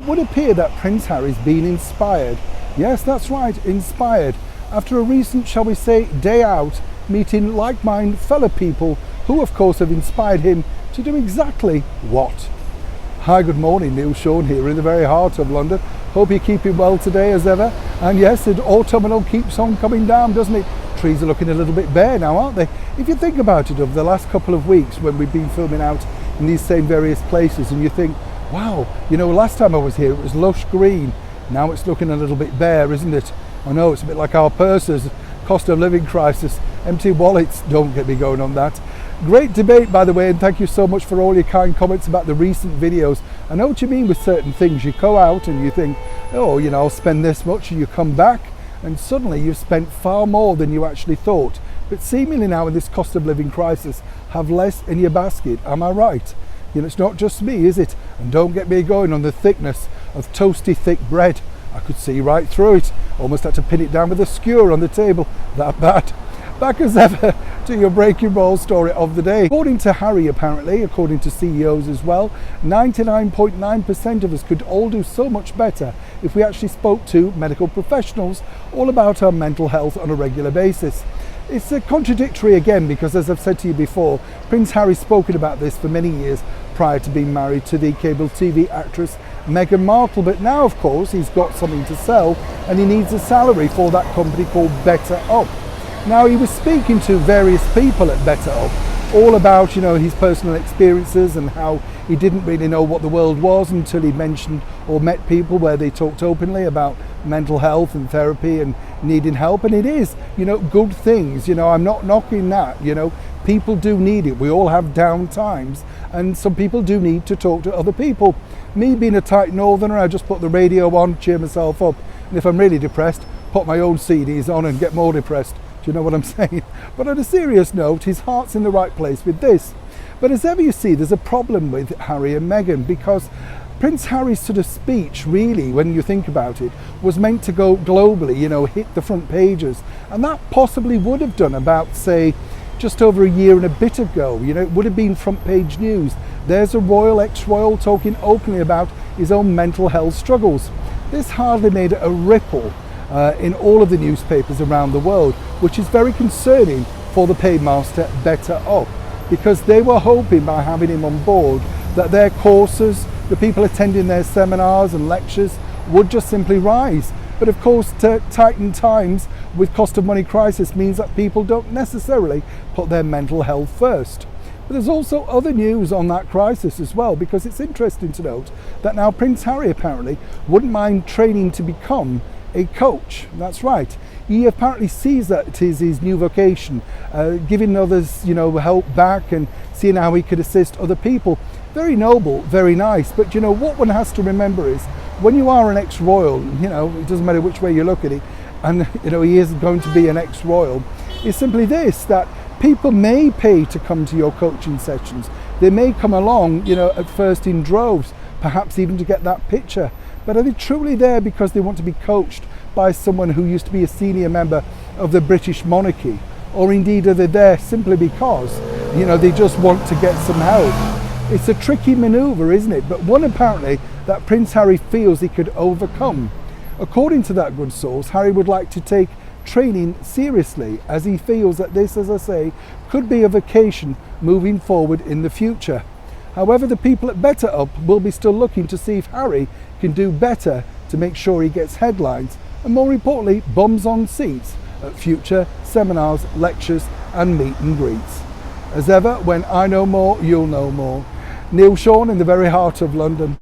would appear that Prince Harry's been inspired. Yes, that's right, inspired. After a recent, shall we say, day out, meeting like-minded fellow people who of course have inspired him to do exactly what? Hi, good morning, Neil Sean here in the very heart of London. Hope you're keeping well today as ever. And yes, the autumnal keeps on coming down, doesn't it? Trees are looking a little bit bare now, aren't they? If you think about it, over the last couple of weeks when we've been filming out in these same various places, and you think, wow, you know, last time I was here it was lush green. Now it's looking a little bit bare, isn't it? I know, it's a bit like our purses, cost of living crisis, empty wallets. Don't get me going on that. Great debate, by the way, and thank you so much for all your kind comments about the recent videos. I know what you mean with certain things. You go out and you think, oh, you know, I'll spend this much, and you come back and suddenly you've spent far more than you actually thought. But seemingly now in this cost of living crisis, have less in your basket. Am I right? You know, it's not just me, is it? And don't get me going on the thickness of toasty thick bread. I could see right through it. Almost had to pin it down with a skewer on the table. That bad. Back as ever to your breaking ball story of the day. According to Harry, apparently, according to CEOs as well, 99.9% of us could all do so much better if we actually spoke to medical professionals all about our mental health on a regular basis. It's contradictory again because, as I've said to you before, Prince Harry's spoken about this for many years prior to being married to the cable TV actress Meghan Markle. But now, of course, he's got something to sell and he needs a salary for that company called Better Up. Now, he was speaking to various people at Better Up all about, you know, his personal experiences and how he didn't really know what the world was until he mentioned or met people where they talked openly about mental health and therapy and needing help. And it is, you know, good things. You know, I'm not knocking that. You know, people do need it. We all have down times, and some people do need to talk to other people. Me being a tight northerner, I just put the radio on, cheer myself up, and if I'm really depressed, put my own CDs on and get more depressed. Do you know what I'm saying? But on a serious note, his heart's in the right place with this. But as ever you see, there's a problem with Harry and Meghan, because Prince Harry's sort of speech, really, when you think about it, was meant to go globally, you know, hit the front pages. And that possibly would have done about, say, just over a year and a bit ago. You know, it would have been front page news. There's a royal, ex-royal, talking openly about his own mental health struggles. This hardly made a ripple in all of the newspapers around the world, which is very concerning for the paymaster Better Up, because they were hoping by having him on board that their courses, the people attending their seminars and lectures, would just simply rise. But of course, tightened times with cost of money crisis means that people don't necessarily put their mental health first. But there's also other news on that crisis as well, because it's interesting to note that now Prince Harry apparently wouldn't mind training to become a coach. That's right. He apparently sees that it is his new vocation, giving others, you know, help back and seeing how he could assist other people. Very noble, very nice. But you know, what one has to remember is when you are an ex-royal, you know, it doesn't matter which way you look at it, and you know, he is going to be an ex-royal, is simply this, that people may pay to come to your coaching sessions. They may come along, you know, at first in droves, perhaps even to get that picture. But are they truly there because they want to be coached by someone who used to be a senior member of the British monarchy? Or indeed are they there simply because, you know, they just want to get some help? It's a tricky manoeuvre, isn't it? But one apparently that Prince Harry feels he could overcome. According to that good source, Harry would like to take training seriously, as he feels that this, as I say, could be a vocation moving forward in the future. However, the people at Better Up will be still looking to see if Harry can do better to make sure he gets headlines and, more importantly, bums on seats at future seminars, lectures and meet and greets. As ever, when I know more, you'll know more. Neil Sean in the very heart of London.